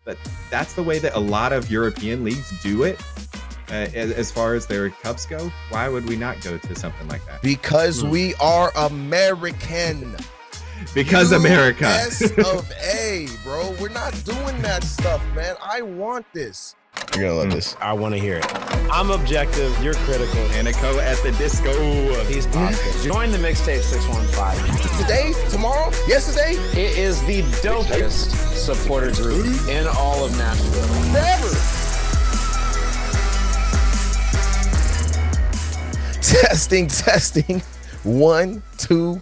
but that's the way that a lot of European leagues do it. As far as their cups go, why would we not go to something like that? Because we are American. Because America. S of A, bro. We're not doing that stuff, man. I want this. You're gonna love this. I want to hear it. I'm objective. You're critical. Anico at the disco. He's positive. Join the Mixtape 615. Today, tomorrow, yesterday. It is the dopest supporter group in all of Nashville. Forever. Testing. 1, 2,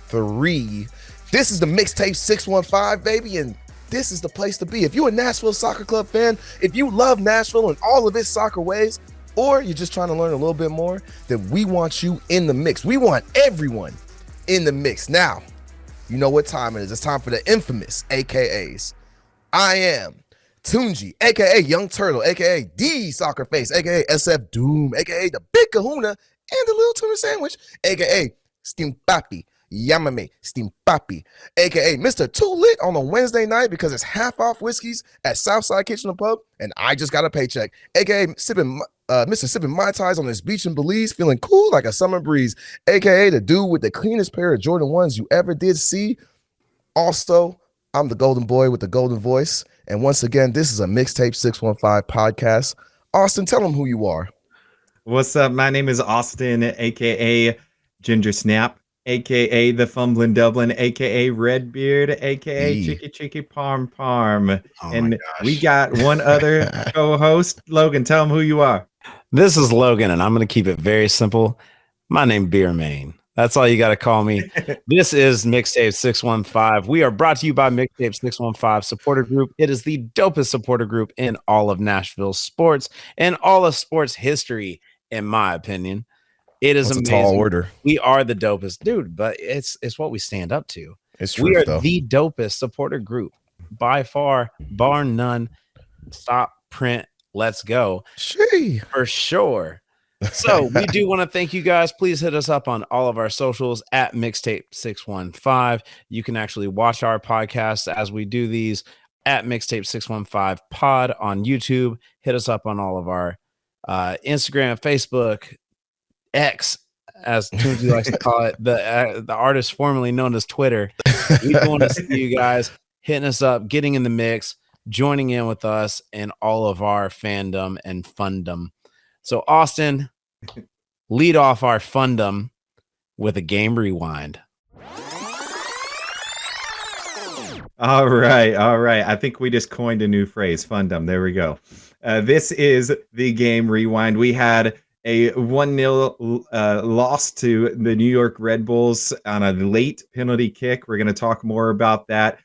3. This is the Mixtape 615, baby, and this is the place to be. If you're a Nashville Soccer Club fan, if you love Nashville and all of its soccer ways, or you're just trying to learn a little bit more, then we want you in the mix. We want everyone in the mix. Now, you know what time it is. It's time for the infamous AKAs. I am Tunji, aka Young Turtle, aka D Soccer Face, aka SF Doom, aka the Big Kahuna, and the Little Tuna Sandwich, aka Steam Papi. Yamame, Steam Papi, aka Mr. Too Lit on a Wednesday night because it's half off whiskeys at Southside Kitchen and Pub, and I just got a paycheck, aka Mr. Sipping Mai Tais on this beach in Belize, feeling cool like a summer breeze, aka the dude with the cleanest pair of Jordan 1s you ever did see. Also, I'm the golden boy with the golden voice, and once again, this is a Mixtape 615 podcast. Austin, tell them who you are. What's up? My name is Austin, aka Ginger Snap, aka the Fumbling Dublin, aka Redbeard, aka Chicky Parm. And we got one other co-host. Logan, tell him who you are. This is Logan, and I'm going to keep it very simple. My name Beer Main. That's all you got to call me. This is Mixtape 615. We are brought to you by Mixtape 615 Supporter Group. It is the dopest supporter group in all of Nashville sports and all of sports history, in my opinion. It is amazing. A tall order. We are the dopest, dude, but it's what we stand up to. It's true. We are the dopest supporter group by far, bar none. Stop, print, let's go. For sure. So we do want to thank you guys. Please hit us up on all of our socials at Mixtape 615. You can actually watch our podcasts as we do these at Mixtape 615 Pod on YouTube. Hit us up on all of our Instagram, Facebook, X, as Tunji likes to call it, the artist formerly known as Twitter. We want to see you guys hitting us up, getting in the mix, joining in with us and all of our fandom and fundum. So, Austin, lead off our fundum with a game rewind. All right. I think we just coined a new phrase, fundum. There we go. This is the game rewind. We had a 1-0 loss to the New York Red Bulls on a late penalty kick. We're going to talk more about that.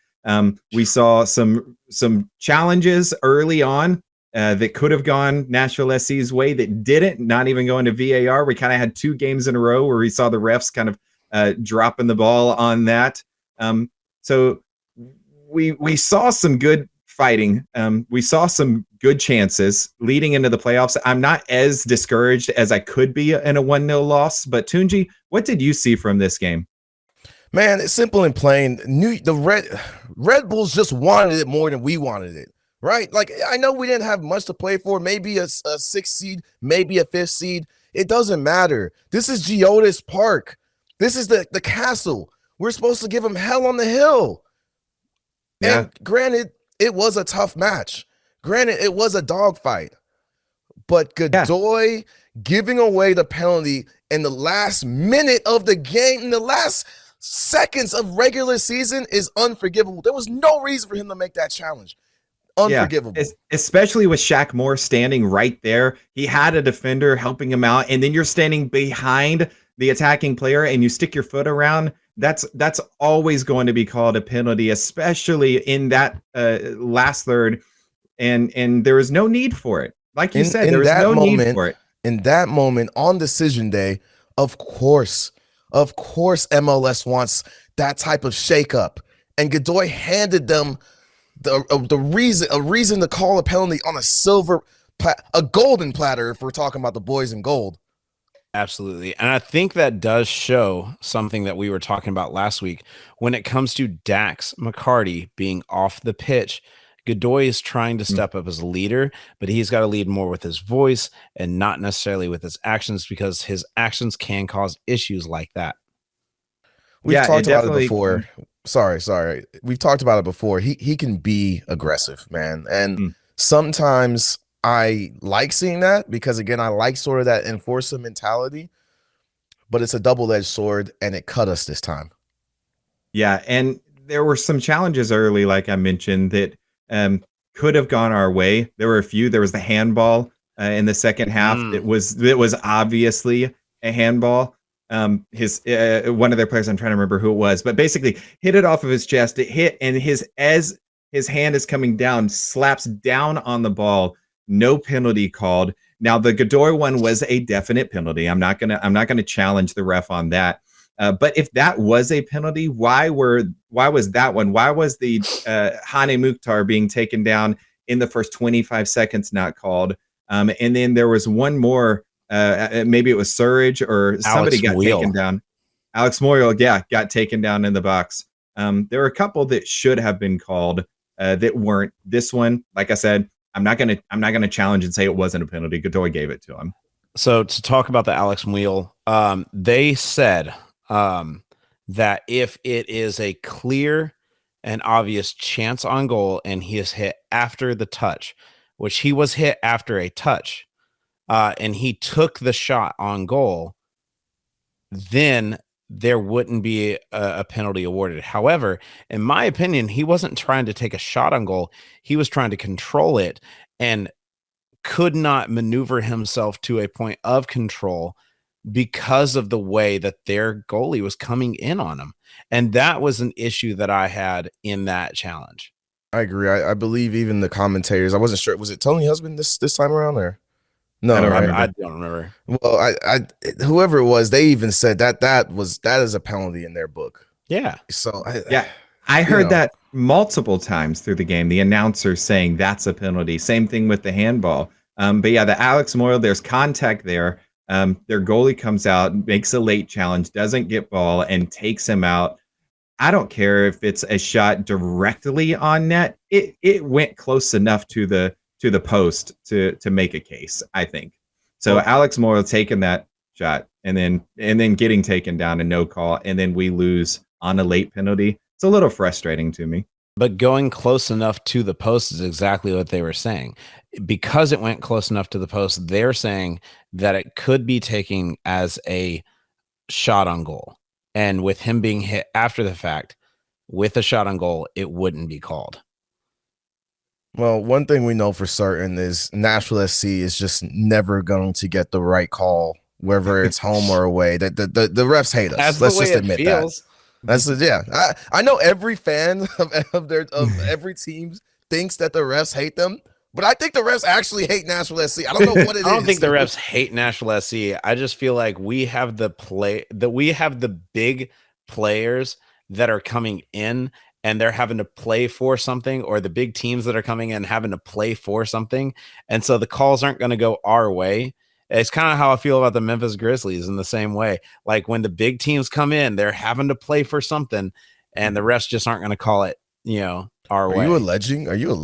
We saw some challenges early on that could have gone Nashville SC's way that didn't, not even going to VAR. We kind of had 2 games in a row where we saw the refs kind of dropping the ball on that. So we saw some good fighting. We saw some good chances leading into the playoffs. I'm not as discouraged as I could be in a 1-0 loss, but Tunji, what did you see from this game? Man, it's simple and plain. The Red Bulls just wanted it more than we wanted it, right? Like, I know we didn't have much to play for, maybe a 6th seed, maybe a 5th seed. It doesn't matter. This is Geodis Park. This is the castle. We're supposed to give them hell on the hill. Yeah. And granted, it was a tough match. Granted, it was a dogfight. But Godoy giving away the penalty in the last minute of the game, in the last seconds of regular season, is unforgivable. There was no reason for him to make that challenge. Unforgivable. Yeah, especially with Shaq Moore standing right there. He had a defender helping him out, and then you're standing behind the attacking player and you stick your foot around. That's always going to be called a penalty, especially in that last third. And there was no need for it. Like you said, there was no need for it. In that moment on decision day, of course, MLS wants that type of shakeup. And Godoy handed them a reason to call a penalty on a golden platter, if we're talking about the boys in gold. Absolutely. And I think that does show something that we were talking about last week when it comes to Dax McCarty being off the pitch. Godoy is trying to step up as a leader, but he's got to lead more with his voice and not necessarily with his actions, because his actions can cause issues like that. We've talked about it before. Sorry. We've talked about it before. He can be aggressive, man. And sometimes I like seeing that because, again, I like sort of that enforcer mentality, but it's a double-edged sword, and it cut us this time. Yeah, and there were some challenges early, like I mentioned, that could have gone our way. There were a few. There was the handball in the second half. It was obviously a handball. His one of their players, I'm trying to remember who it was, but basically hit it off of his chest. It hit, and as his hand is coming down, slaps down on the ball. No penalty called. Now the Godoy one was a definite penalty. I'm not gonna challenge the ref on that. But if that was a penalty, why was that one? Why was the Hany Mukhtar being taken down in the first 25 seconds not called? And then there was one more. Maybe it was Surge or somebody got taken down. Alex Moyle, got taken down in the box. There were a couple that should have been called that weren't. This one, like I said, I'm not gonna challenge and say it wasn't a penalty. Godoy gave it to him. So to talk about the Alex Moyle, they said that if it is a clear and obvious chance on goal and he is hit after the touch, which he was hit after a touch, and he took the shot on goal, then there wouldn't be a penalty awarded. However, in my opinion, he wasn't trying to take a shot on goal. He was trying to control it and could not maneuver himself to a point of control because of the way that their goalie was coming in on him. And that was an issue that I had in that challenge. I agree. I believe even the commentators, I wasn't sure. Was it Tony Husband this time around or? No, I don't remember. Well, I whoever it was, they even said that is a penalty in their book. Yeah. So I heard that multiple times through the game. The announcer saying that's a penalty. Same thing with the handball. But yeah, the Alex Moyle, there's contact there. Their goalie comes out, makes a late challenge, doesn't get ball, and takes him out. I don't care if it's a shot directly on net. It went close enough to the post to make a case, I think. So Alex Moyle taking that shot and then getting taken down and no call, and then we lose on a late penalty. It's a little frustrating to me. But going close enough to the post is exactly what they were saying. Because it went close enough to the post, they're saying that it could be taken as a shot on goal. And with him being hit after the fact with a shot on goal, it wouldn't be called. Well, one thing we know for certain is Nashville SC is just never going to get the right call, whether it's home or away. The refs hate us. Let's just admit that. That's I know every fan of every team thinks that the refs hate them, but I think the refs actually hate Nashville SC. I don't know what it is. I don't think the refs hate Nashville SC. I just feel like we have the big players that are coming in and they're having to play for something, or the big teams that are coming in having to play for something. And so the calls aren't going to go our way. It's kind of how I feel about the Memphis Grizzlies in the same way. Like when the big teams come in, they're having to play for something and the refs just aren't going to call it, our way. Are you alleging? I'm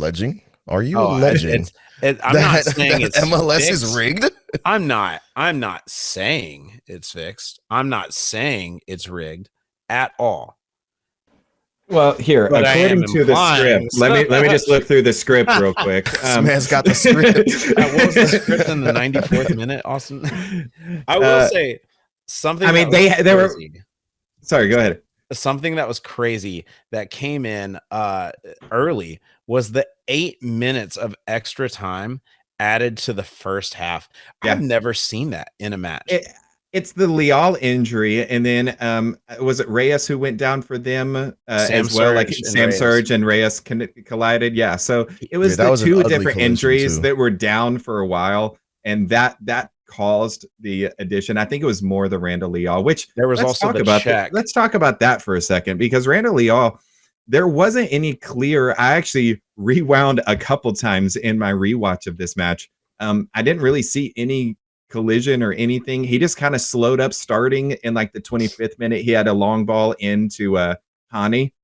not saying it's MLS fixed. Is rigged. I'm not saying it's fixed. I'm not saying it's rigged at all. Well, here, but according to the script, let me just look through the script real quick. This man's got the script. What was the script in the 94th minute, Austin? I will say something. I mean, they were. Sorry, go ahead. Something that was crazy that came in early was the 8 minutes of extra time added to the first half. Yeah. I've never seen that in a match. It's the Leal injury, and then was it Reyes who went down for them as well? Like Sam Surge and Reyes collided. Yeah, so it was the two different injuries that were down for a while, and that caused the addition. I think it was more the Randall Leal, which there was also the check. Let's talk about that for a second, because Randall Leal, there wasn't any clear. I actually rewound a couple times in my rewatch of this match. I didn't really see any collision or anything. He just kind of slowed up starting in like the 25th minute. He had a long ball into Hany,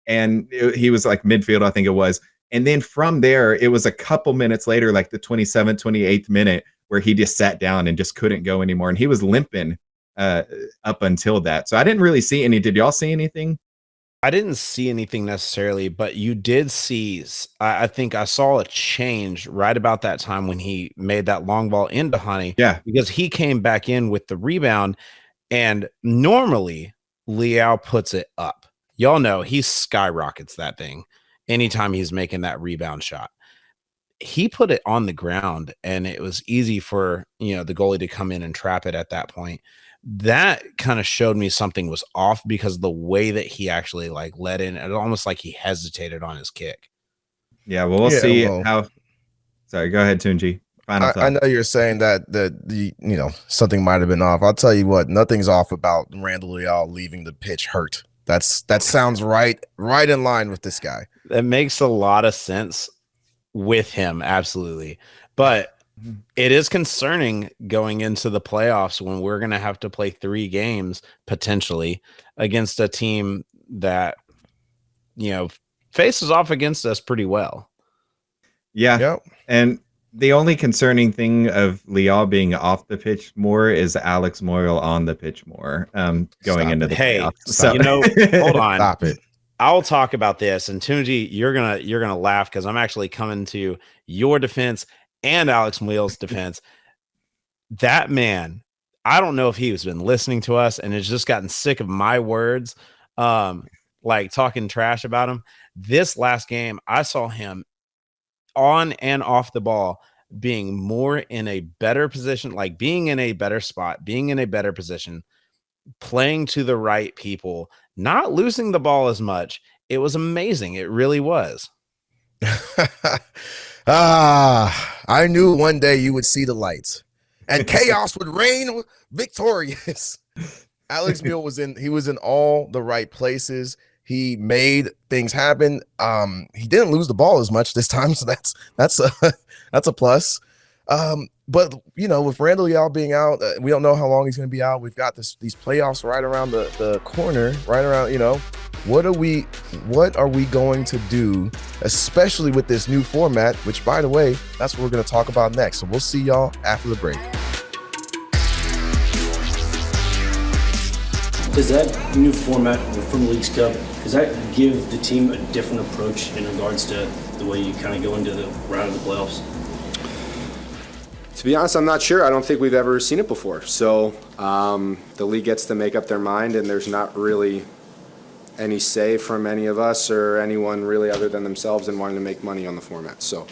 and he was like midfield, I think it was. And then from there, it was a couple minutes later, like the 27th, 28th minute, where he just sat down and just couldn't go anymore. And he was limping up until that. So I didn't really see any. Did y'all see anything? I didn't see anything necessarily, but you did see, I think I saw a change right about that time when he made that long ball into Hany. Yeah. Because he came back in with the rebound, and normally Liao puts it up. Y'all know he skyrockets that thing anytime he's making that rebound shot. He put it on the ground, and it was easy for, the goalie to come in and trap it at that point. That kind of showed me something was off because the way that he actually like let in, it almost like he hesitated on his kick. Yeah, well, we'll see how. Sorry, go ahead, Tunji. Final thought. I know you're saying that something might have been off. I'll tell you what, nothing's off about Randall Leal leaving the pitch hurt. That sounds right in line with this guy. That makes a lot of sense with him, absolutely. But it is concerning going into the playoffs when we're going to have to play 3 games potentially against a team that, faces off against us pretty well. Yeah. Yep. And the only concerning thing of Liao being off the pitch more is Alex Moyle on the pitch more going into the playoffs. So, hold on. Stop it. I'll talk about this, and Tunji, you're gonna laugh because I'm actually coming to your defense and Alex Moyle's defense. That man, I don't know if he has been listening to us and has just gotten sick of my words, like talking trash about him. This last game, I saw him on and off the ball being more in a better position, like being in a better spot, being in a better position, playing to the right people, not losing the ball as much. It was amazing. It really was. I knew one day you would see the lights and chaos would reign victorious. Alex Mule was in all the right places. He made things happen. He didn't lose the ball as much this time, so that's a plus. But with Randall Leal being out, we don't know how long he's going to be out. We've got these playoffs right around the corner, right around. What are we going to do, especially with this new format? Which, by the way, that's what we're going to talk about next. So we'll see y'all after the break. Does that new format from the Leagues Cup, does that give the team a different approach in regards to the way you kind of go into the round of the playoffs? To be honest, I'm not sure. I don't think we've ever seen it before. So the league gets to make up their mind, and there's not really any say from any of us or anyone really other than themselves in wanting to make money on the format. So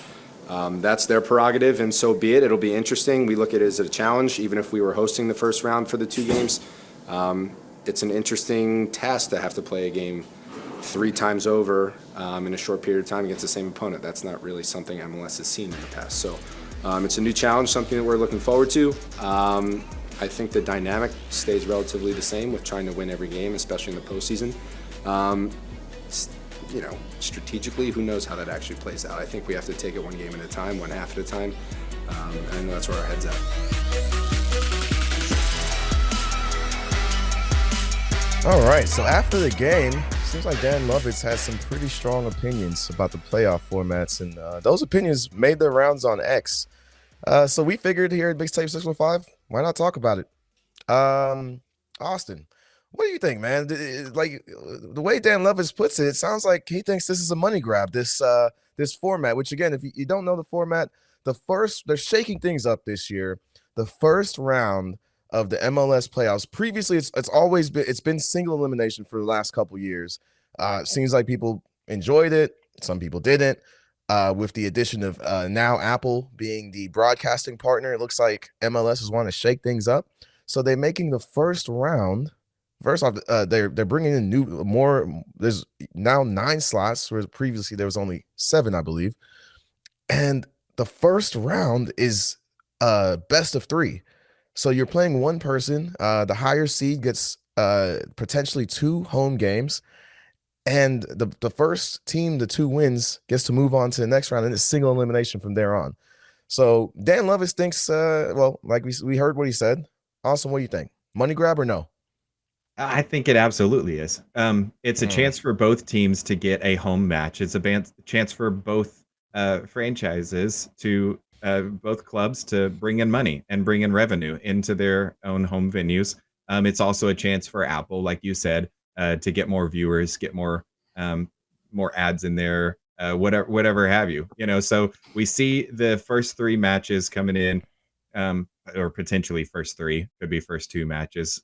that's their prerogative, and so be it. It'll be interesting. We look at it as a challenge, even if we were hosting the first round for the 2 games. It's an interesting task to have to play a game 3 times over in a short period of time against the same opponent. That's not really something MLS has seen in the past. So it's a new challenge, something that we're looking forward to. I think the dynamic stays relatively the same with trying to win every game, especially in the postseason. Strategically, who knows how that actually plays out. I think we have to take it 1 game at a time, 1 half at a time. And I know that's where our head's at. All right, so after the game, seems like Dan Lovitz has some pretty strong opinions about the playoff formats, and those opinions made their rounds on X. So we figured here at Mixtape 615, why not talk about it? Austin, what do you think, man? Like the way Dan Lovitz puts it, it sounds like he thinks this is a money grab, this format, which again, if you don't know the format, they're shaking things up this year. The first round of the MLS playoffs. Previously, it's been single elimination for the last couple years. Seems like people enjoyed it. Some people didn't. With the addition of now Apple being the broadcasting partner, it looks like MLS is wanting to shake things up. So they're making the first round. First off, they're bringing in more. There's now 9 slots, where previously there was only 7, I believe. And the first round is best of 3. So you're playing one person. The higher seed gets potentially 2 home games, and the first team, the 2 wins, gets to move on to the next round, and it's single elimination from there on. So Dan Lovitz thinks, like we heard what he said. Awesome. What do you think? Money grab or no? I think it absolutely is. It's a chance for both teams to get a home match. It's a chance for both franchises to both clubs to bring in money and bring in revenue into their own home venues. It's also a chance for Apple, like you said, to get more viewers, get more ads in there, whatever have you. So we see the first 3 matches coming in, or potentially first 3, could be first 2 matches.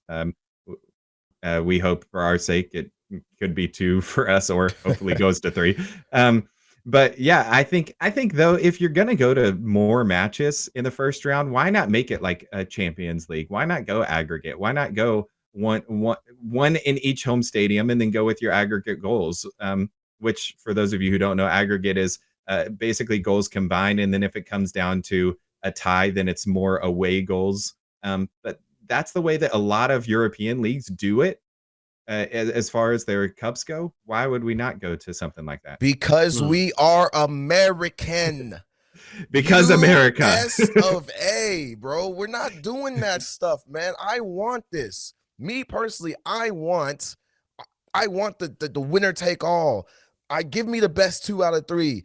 We hope for our sake it could be 2 for us, or hopefully goes to 3. But yeah, I think though, if you're gonna go to more matches in the first round, why not make it like a Champions League? Why not go aggregate? Why not go one in each home stadium and then go with your aggregate goals? Which, for those of you who don't know, aggregate is basically goals combined, and then if it comes down to a tie, then it's more away goals. But that's the way that a lot of European leagues do it. As far as their cups go, why would we not go to something like that? Because we are American. Because America. US of A, bro. We're not doing that stuff, man. I want this. Me personally, I want the winner take all. Give me the best 2 out of 3.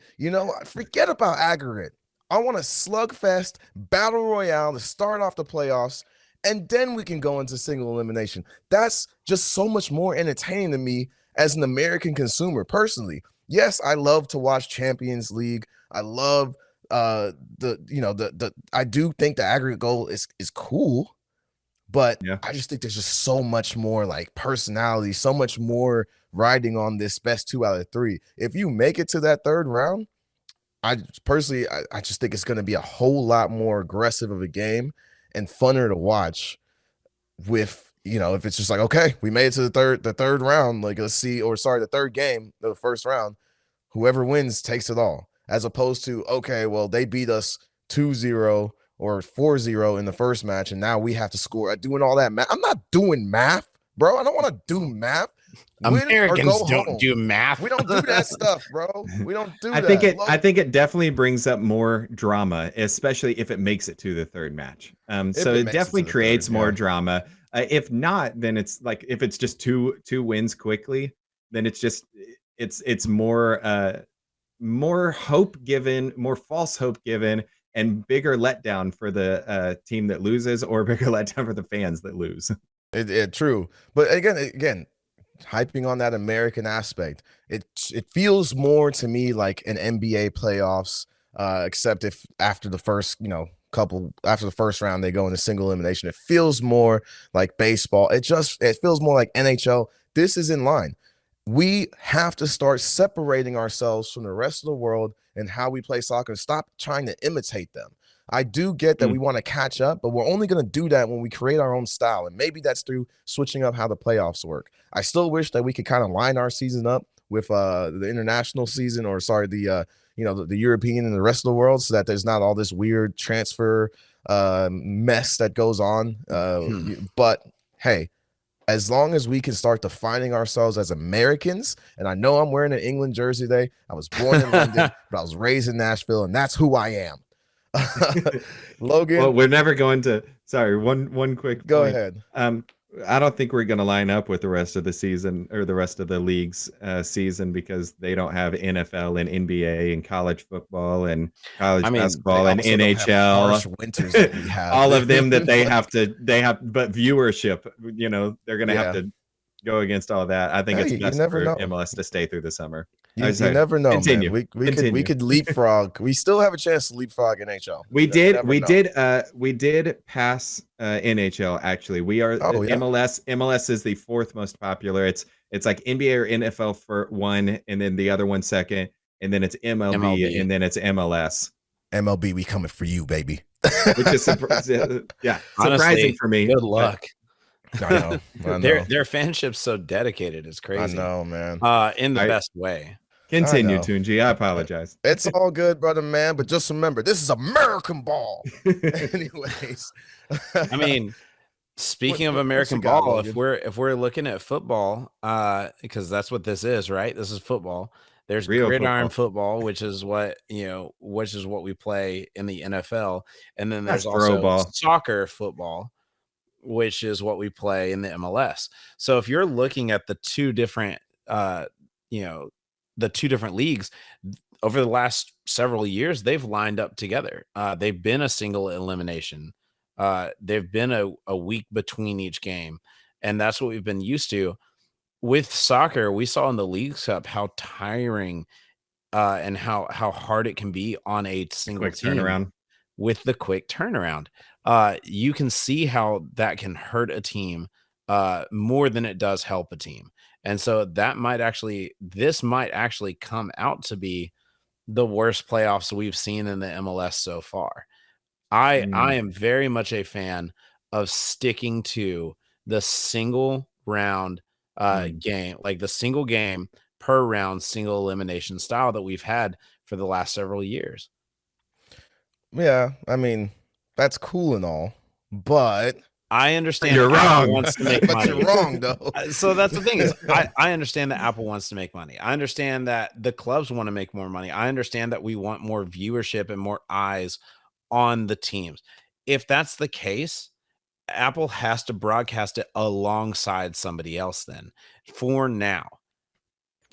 Forget about aggregate. I want a slugfest battle royale to start off the playoffs, and then we can go into single elimination. That's just so much more entertaining to me as an American consumer personally. Yes, I love to watch Champions League. I love I do think the aggregate goal is cool, but Yeah. I just think there's just so much more like personality, so much more riding on this best 2 out of 3. If you make it to that 3rd round, I just think it's going to be a whole lot more aggressive of a game and funner to watch. With if it's just like, okay, we made it to the third round, like the 3rd game, the first round, whoever wins takes it all, as opposed to, okay, well, they beat us 2-0 or 4-0 in the first match, and now we have to score. Doing all that math. I'm not doing math, bro. I don't want to do math. Americans don't do math. We don't do that stuff, bro. We don't do that. I think it definitely brings up more drama, especially if it makes it to the 3rd match. So it definitely creates more drama. If not, then it's like, if it's just two wins quickly, then it's more hope given, more false hope given, and bigger letdown for the team that loses, or bigger letdown for the fans that lose. True. But again, hyping on that American aspect, it feels more to me like an NBA playoffs, except if after the first after the first round they go into single elimination. It feels more like baseball. It feels more like NHL. This is in line. We have to start separating ourselves from the rest of the world and how we play soccer. Stop trying to imitate them. I do get that we want to catch up, but we're only going to do that when we create our own style. And maybe that's through switching up how the playoffs work. I still wish that we could kind of line our season up with the international season, or the European and the rest of the world, so that there's not all this weird transfer mess that goes on. But hey, as long as we can start defining ourselves as Americans, and I know I'm wearing an England jersey today. I was born in London, but I was raised in Nashville, and that's who I am. Logan, well, we're never going to. Sorry, one quick. Go point. ahead. I don't think we're going to line up with the rest of the season, or the rest of the league's season, because they don't have NFL and NBA and college football and college basketball and NHL. Winters that we have. All of them that they have, but viewership. They're going to have to go against all that. I think it's best for MLS to stay through the summer. You never know. Continue. Man. We could leapfrog. We still have a chance to leapfrog NHL. We did pass NHL. Actually, we are MLS. MLS is the 4th most popular. It's like NBA or NFL for 1, and then the other 1 second, and then it's MLB. And then it's MLS. MLB, we coming for you, baby. Which is surprising for me. Good luck. I know. Their fanship's so dedicated. It's crazy. I know, man. In the best way. Continue, Tunji. I apologize. It's all good, brother, man. But just remember, this is American ball. Anyways, I mean, speaking of American ball, if we're looking at football, because that's what this is, right? This is football. There's Real gridiron football, which is what we play in the NFL, and then there's also soccer football, which is what we play in the MLS. So if you're looking at the two different, the two different leagues over the last several years, they've lined up together. They've been a single elimination. They've been a week between each game. And that's what we've been used to. With soccer, we saw in the League Cup how tiring and how hard it can be on a single Quick team turnaround. with the quick turnaround. You can see how that can hurt a team more than it does help a team. And so this might actually come out to be the worst playoffs we've seen in the MLS so far. I am very much a fan of sticking to the single round game, like the single game per round, single elimination style that we've had for the last several years. Yeah, I mean, that's cool and all, but I understand You're Apple wrong. wants to make but money. you're wrong though. So that's the thing is I understand that Apple wants to make money. I understand that the clubs want to make more money. I understand that we want more viewership and more eyes on the teams. If that's the case, Apple has to broadcast it alongside somebody else then for now.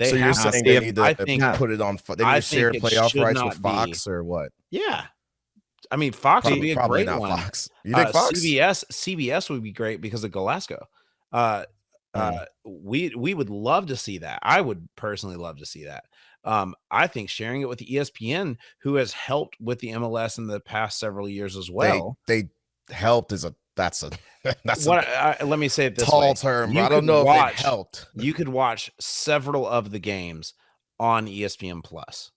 So you're saying they need to put it on, they need to share playoff rights with Fox or what? Yeah. I mean, Fox would be a probably great not one. Fox. You think Fox? CBS would be great because of Glasgow. We would love to see that. I would personally love to see that. I think sharing it with the ESPN, who has helped with the MLS in the past several years as well. They helped that's let me say it this tall way. term. I don't know if it helped. You could watch several of the games on ESPN Plus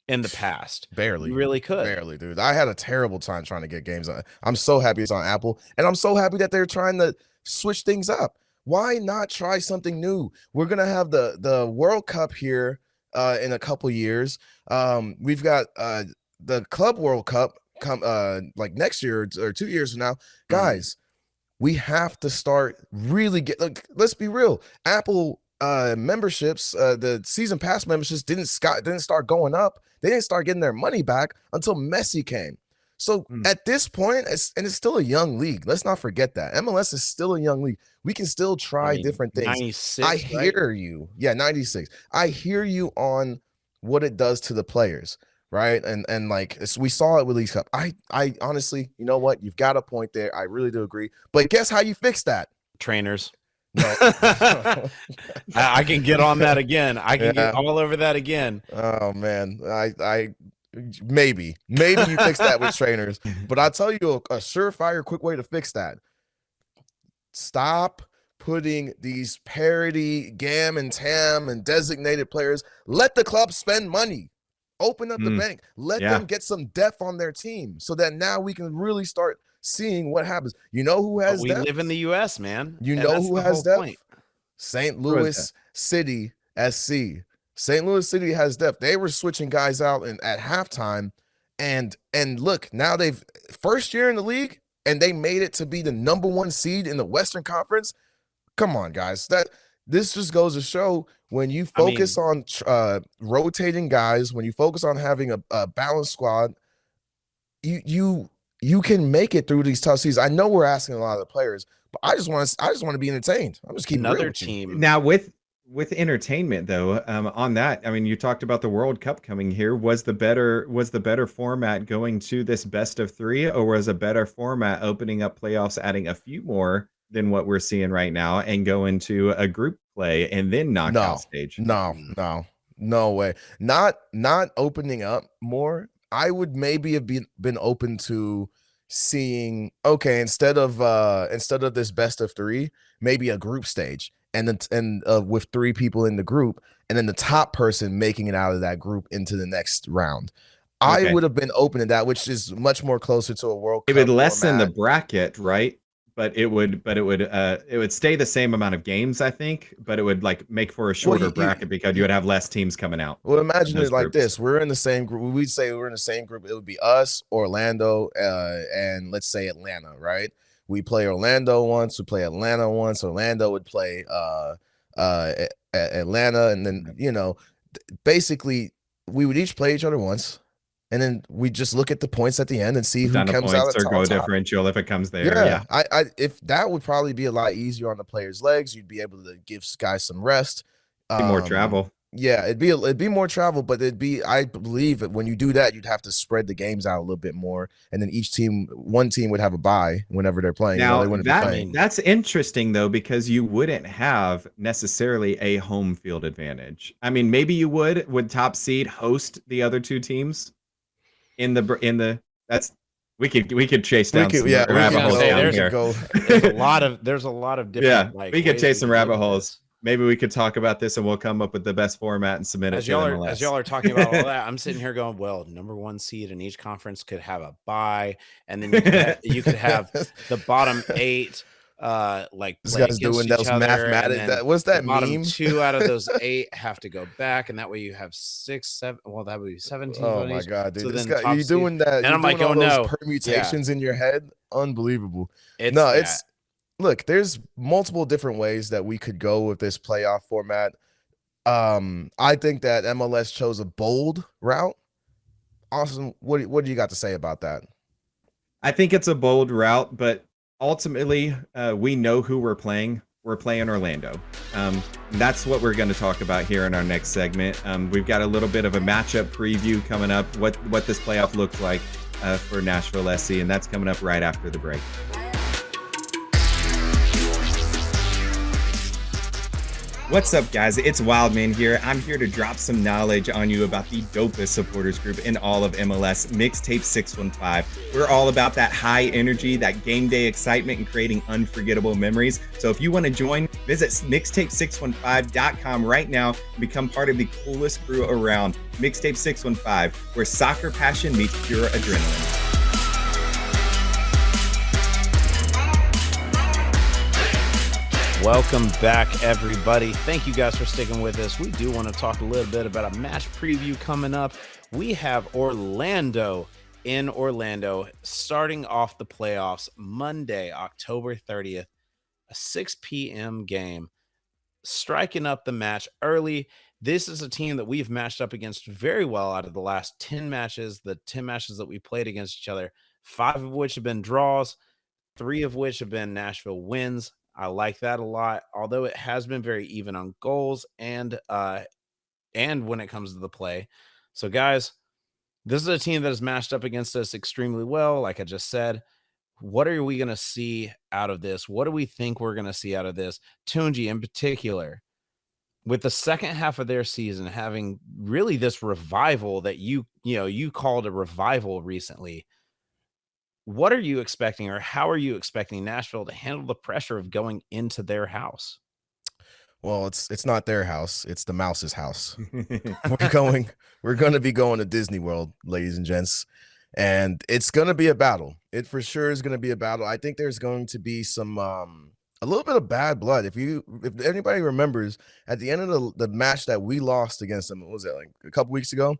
in the past. Barely. You really could. Barely, dude. I had a terrible time trying to get games on. I'm so happy it's on Apple, and I'm so happy that they're trying to switch things up. Why not try something new? We're gonna have the World Cup here in a couple years. We've got the Club World Cup come like next year or 2 years from now. Guys, we have to start really let's be real. Apple memberships, the season pass memberships didn't start going up. They didn't start getting their money back until Messi came. So at this point, it's still a young league. Let's not forget that MLS is still a young league. We can still try different things. 96, I hear you. Yeah, 96. I hear you on what it does to the players, right? And like we saw it with League Cup. I honestly, you know what? You've got a point there. I really do agree. But guess how you fix that? Trainers. No. I can get on that again. I can get all over that again. Oh man, I maybe you fix that with trainers, but I'll tell you a surefire quick way to fix that. Stop putting these parity GAM and TAM and designated players. Let the club spend money. Open up the bank. Let them get some depth on their team so that now we can really start seeing what happens. You know who has depth? We live in the US, man. You know who has depth? St. Louis City SC. St. Louis City has depth. They were switching guys out at halftime, and look, now they've first year in the league, and they made it to be the #1 seed in the Western Conference. Come on, guys. This just goes to show when you focus on rotating guys, when you focus on having a balanced squad, you can make it through these tough seasons. I know we're asking a lot of the players, but I just want to be entertained. I'm just keeping another real team. Now with entertainment though, on that, I mean, you talked about the World Cup coming here. Was the better format going to this best of 3, or was a better format opening up playoffs, adding a few more than what we're seeing right now, and go into a group play and then knockout stage? No way. Not opening up more. I would maybe have been open to seeing, okay, instead of this best of 3, maybe a group stage, and with 3 people in the group, and then the top person making it out of that group into the next round. Okay. I would have been open to that, which is much more closer to a World Cup. It would lessen the bracket, right? But it would stay the same amount of games, I think, but it would like make for a shorter bracket because you would have less teams coming out. Well, imagine it like this. We're in the same group. We'd say we're in the same group. It would be us, Orlando, and let's say Atlanta, right? We play Orlando once, we play Atlanta once. Orlando would play Atlanta, and then basically we would each play each other once, and then we just look at the points at the end and see who Down to comes out points at or top. goal differential if it comes there. Yeah, Yeah. I if that would probably be a lot easier on the players' legs. You'd be able to give guys some rest. More travel. Yeah, it'd be more travel, but I believe that when you do that, you'd have to spread the games out a little bit more, and then one team would have a bye whenever they're playing. Now they wouldn't be playing. that's interesting though, because you wouldn't have necessarily a home field advantage. I mean, maybe you would top seed host the other two teams in the that's we could chase down some rabbit holes down here. There's a lot of different we could chase some rabbit holes. Maybe we could talk about this and we'll come up with the best format and submit it to MLS. As y'all are talking about all that, I'm sitting here going, well, number one seed in each conference could have a bye, and then you could have the bottom 8 this guy's doing those mathematics. What's that bottom meme? 2 out of those 8 have to go back, and that way you have 6, 7. Well, that would be 17. Oh my god, dude! So this then guy, you're doing that, and I'm like, oh no, permutations in your head, unbelievable. Look, there's multiple different ways that we could go with this playoff format. I think that MLS chose a bold route. Awesome. What do you got to say about that? I think it's a bold route, but ultimately, we know who we're playing. We're playing Orlando. That's what we're going to talk about here in our next segment. We've got a little bit of a matchup preview coming up, what this playoff looks like for Nashville SC, and that's coming up right after the break. What's up, guys? It's Wildman here. I'm here to drop some knowledge on you about the dopest supporters group in all of MLS, Mixtape 615. We're all about that high energy, that game day excitement, and creating unforgettable memories. So if you want to join, visit mixtape615.com right now and become part of the coolest crew around. Mixtape 615, where soccer passion meets pure adrenaline. Welcome back, everybody. Thank you guys for sticking with us. We do want to talk a little bit about a match preview coming up. We have Orlando in Orlando starting off the playoffs Monday, October 30th, a 6 p.m. game, striking up the match early. This is a team that we've matched up against very well out of the last 10 matches, the 10 matches that we played against each other, 5 of which have been draws, 3 of which have been Nashville wins. I like that a lot, although it has been very even on goals and when it comes to the play. So, guys, this is a team that has matched up against us extremely well, like I just said. What are we going to see out of this? What do we think we're going to see out of this? Tunji, in particular, with the second half of their season having really this revival that you called a revival recently. What are you expecting, or how are you expecting Nashville to handle the pressure of going into their house? Well, it's not their house. It's the Mouse's house. We're going to be going to Disney World, ladies and gents, and it's going to be a battle. It for sure is going to be a battle. I think there's going to be some a little bit of bad blood. If anybody remembers, at the end of the match that we lost against them, what was it, like a couple weeks ago?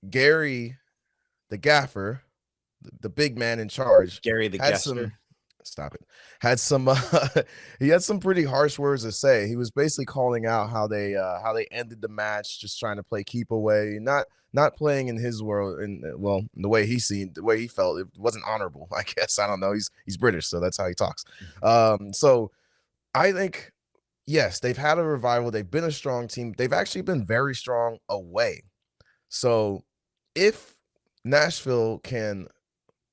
Gary, the gaffer, the big man in charge, Gary the Gaffer. He had some pretty harsh words to say. He was basically calling out how they ended the match, just trying to play keep away, not playing in his world, and the way he felt, it wasn't honorable. I guess, I don't know. He's British, so that's how he talks. So I think, yes, they've had a revival. They've been a strong team. They've actually been very strong away. So if Nashville can,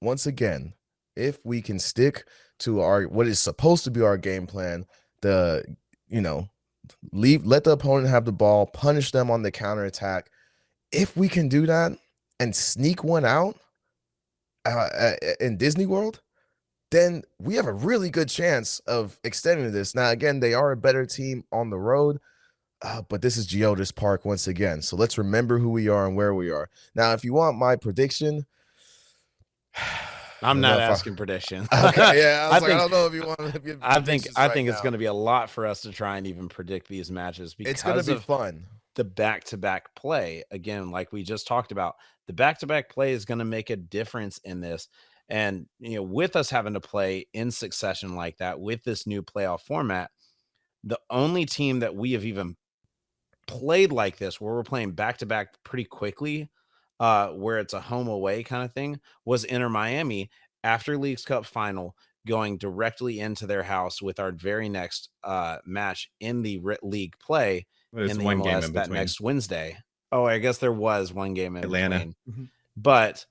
once again, if we can stick to what is supposed to be our game plan, let the opponent have the ball, punish them on the counterattack. If we can do that and sneak one out in Disney World, then we have a really good chance of extending this. Now, again, they are a better team on the road, but this is Geodis Park once again. So let's remember who we are and where we are. Now, if you want my prediction, I'm not asking prediction. Okay, yeah, I don't know if you want to give. I think it's going to be a lot for us to try and even predict these matches because it's going to be fun. The back-to-back play, again, like we just talked about, the back-to-back play is going to make a difference in this. And with us having to play in succession like that with this new playoff format, the only team that we have even played like this, where we're playing back-to-back pretty quickly, where it's a home away kind of thing, was Inter Miami after Leagues Cup final going directly into their house with our very next match in the league play There's in the one game MLS in that between. next Wednesday. Oh, I guess there was one game in Atlanta. between. But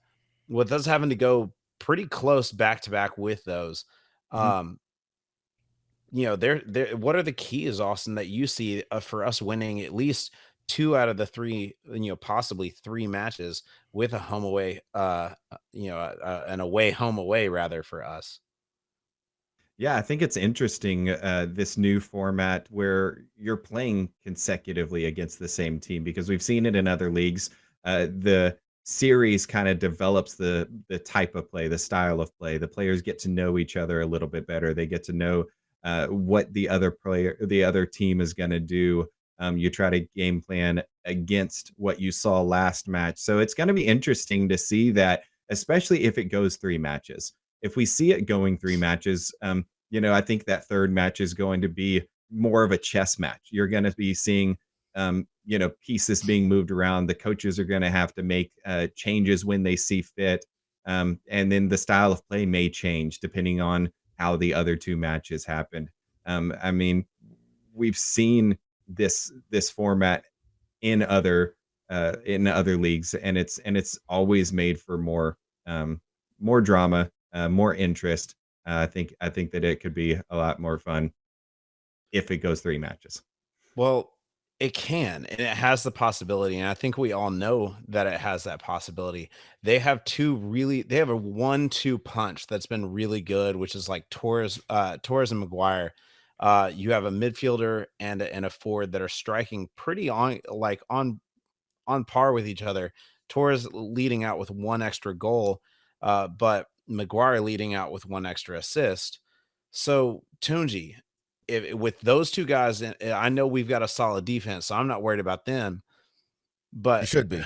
with us having to go pretty close back to back with those, you know, what are the keys, Austin, that you see for us winning at least 2 out of the 3, you know, possibly 3 matches with a home away, an away home away rather for us? Yeah, I think it's interesting, this new format where you're playing consecutively against the same team because we've seen it in other leagues. The series kind of develops the type of play, the style of play. The players get to know each other a little bit better. They get to know what the other team is going to do. You try to game plan against what you saw last match. So it's going to be interesting to see that, especially if it goes 3 matches. If we see it going 3 matches, I think that third match is going to be more of a chess match. You're going to be seeing, pieces being moved around. The coaches are going to have to make changes when they see fit. And then the style of play may change depending on how the other 2 matches happened. I mean, we've seen this format in other leagues, and it's always made for more drama, more interest. I think that it could be a lot more fun if it goes 3 matches. Well, it can, and it has the possibility, and I think we all know that it has that possibility. They have they have a 1-2 punch that's been really good, which is like Torres and Maguire. You have a midfielder and a forward that are striking pretty on par with each other. Torres leading out with 1 extra goal, but Maguire leading out with 1 extra assist. So Tunji, with those 2 guys, I know we've got a solid defense, so I'm not worried about them. But You should be.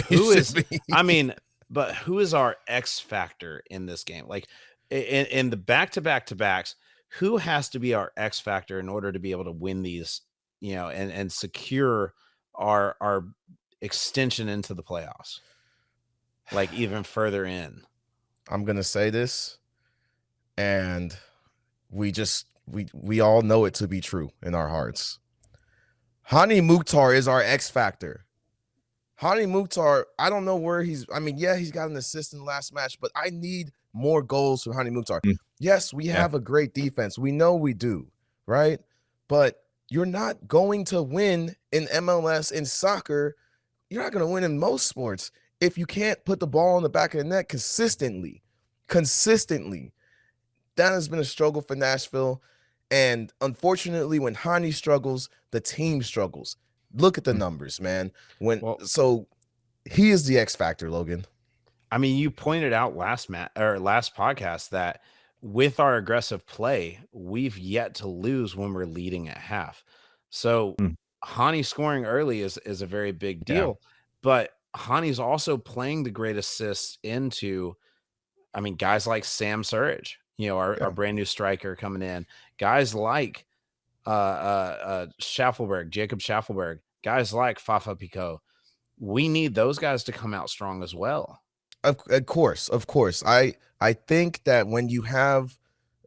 who is? I mean, but who is our X factor in this game? Like in the back-to-back-to-backs, who has to be our X factor in order to be able to win these? You know, and secure our extension into the playoffs, like even further in. I'm gonna say this, and we all know it to be true in our hearts. Hany Mukhtar is our X factor. Hany Mukhtar, I don't know where he's got an assist in the last match, but I need more goals from Hany Mukhtar. Yes, we have a great defense. We know we do, right? But you're not going to win in MLS, in soccer. You're not going to win in most sports if you can't put the ball in the back of the net consistently. That has been a struggle for Nashville. And unfortunately, when Hany struggles, the team struggles. Look at the numbers, man. So he is the X factor, Logan. I mean, you pointed out last podcast that with our aggressive play, we've yet to lose when we're leading at half. So Hany scoring early is a very big deal, but Hany's also playing the great assists into, I mean, guys like Sam Surridge, our brand new striker coming in, guys like Schaffelberg, Jacob Schaffelberg, guys like Fafa Picault. We need those guys to come out strong as well. Of course. I think that when you have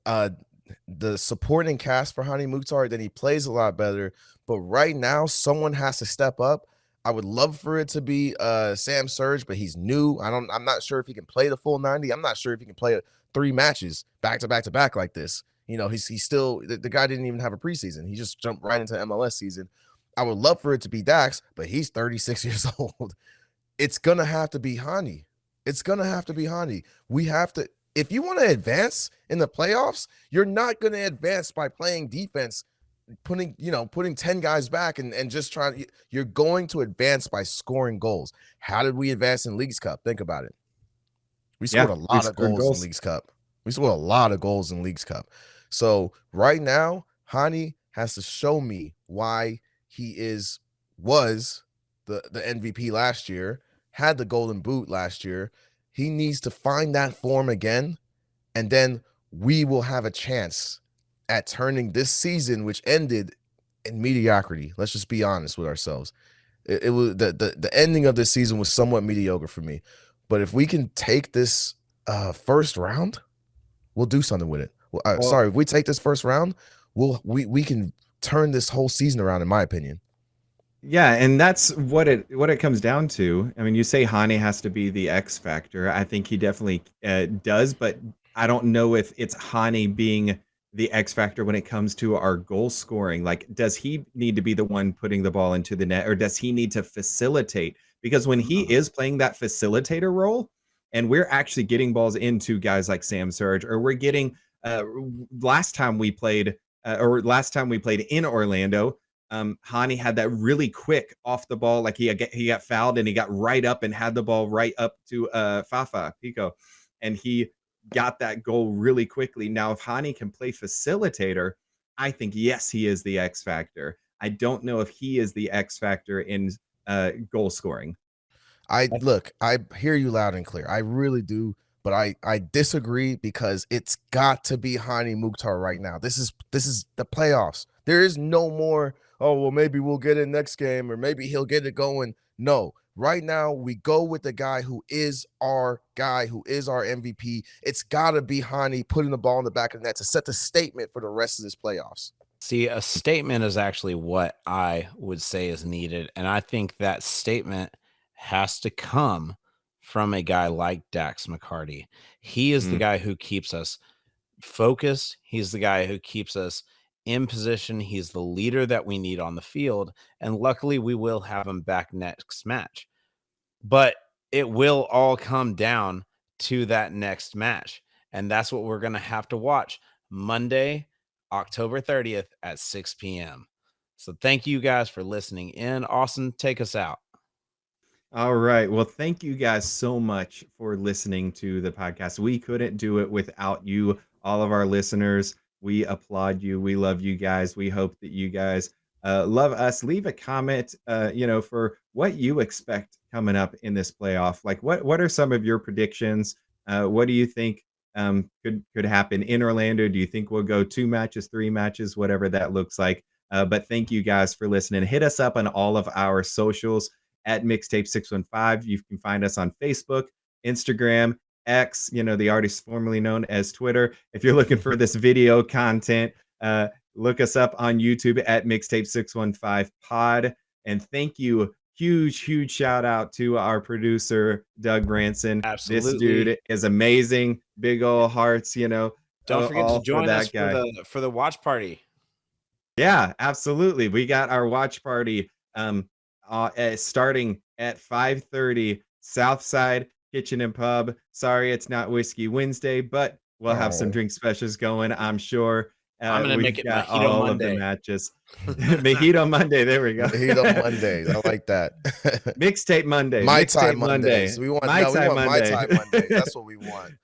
the supporting cast for Hany Mukhtar, then he plays a lot better. But right now, someone has to step up. I would love for it to be Sam Surridge, but he's new. I'm not sure if he can play the full 90. I'm not sure if he can play 3 matches back to back like this. He's still the guy didn't even have a preseason. He just jumped right into MLS season. I would love for it to be Dax, but he's 36 years old. It's gonna have to be Hany. We have to, if you want to advance in the playoffs, you're not going to advance by playing defense, putting 10 guys back and just you're going to advance by scoring goals. How did we advance in Leagues Cup? Think about it. We scored a lot of goals in Leagues Cup. So right now, Hany has to show me why he was the MVP last year, had the golden boot last year. He needs to find that form again, and then we will have a chance at turning this season, which ended in mediocrity. Let's just be honest with ourselves. It was the ending of this season was somewhat mediocre for me. But if we can take this first round, we'll do something with it. Well, sorry, if we take this first round, we can turn this whole season around, in my opinion. Yeah, and that's what it comes down to. I mean, you say Hany has to be the X factor. I think he definitely does, but I don't know if it's Hany being the X factor when it comes to our goal scoring. Like, does he need to be the one putting the ball into the net, or does he need to facilitate? Because when he is playing that facilitator role, and we're actually getting balls into guys like Sam Surge, or we're getting last time we played in Orlando, Hany had that really quick off the ball, like he got fouled and he got right up and had the ball right up to Fafa Pico, and he got that goal really quickly. Now, if Hany can play facilitator, I think yes, he is the X factor. I don't know if he is the X factor in goal scoring. I hear you loud and clear. I really do, but I disagree because it's got to be Hany Mukhtar right now. This is the playoffs. There is no more, oh, well, maybe we'll get it next game or maybe he'll get it going. No, right now we go with the guy, who is our MVP. It's got to be Hany putting the ball in the back of the net to set the statement for the rest of this playoffs. See, a statement is actually what I would say is needed. And I think that statement has to come from a guy like Dax McCarty. He is the guy who keeps us focused. He's the guy who keeps us in position. He's the leader that we need on the field. And luckily, we will have him back next match. But it will all come down to that next match. And that's what we're going to have to watch Monday, October 30th at 6 p.m. So thank you guys for listening in. Austin, take us out. All right. Well, thank you guys so much for listening to the podcast. We couldn't do it without you, all of our listeners. We applaud you. We love you guys. We hope that you guys love us. Leave a comment, for what you expect coming up in this playoff. Like, what are some of your predictions? What do you think could happen in Orlando? Do you think we'll go 2 matches, 3 matches, whatever that looks like? But thank you guys for listening. Hit us up on all of our socials at Mixtape615. You can find us on Facebook, Instagram, X, the artist formerly known as Twitter. If you're looking for this video content, look us up on YouTube at Mixtape615 Pod. And thank you. Huge shout out to our producer, Doug Branson. Absolutely. This dude is amazing. Big old hearts, Don't forget to join us for the watch party. Yeah, absolutely. We got our watch party starting at 5:30, Southside Kitchen and Pub. Sorry, it's not Whiskey Wednesday, but we'll have some drink specials going, I'm sure. I'm gonna make it Mojito Monday. Of the matches. Mojito Monday. There we go. Mojito Monday. I like that. Mixtape Monday. My Time Mondays. We want My Time Monday. That's what we want.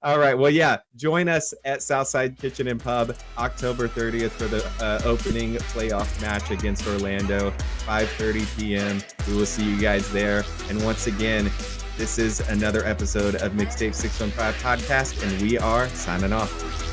All right. Well, yeah. Join us at Southside Kitchen and Pub October 30th for the opening playoff match against Orlando, 5:30 p.m. We will see you guys there. And once again, this is another episode of Mixtape 615 Podcast, and we are signing off.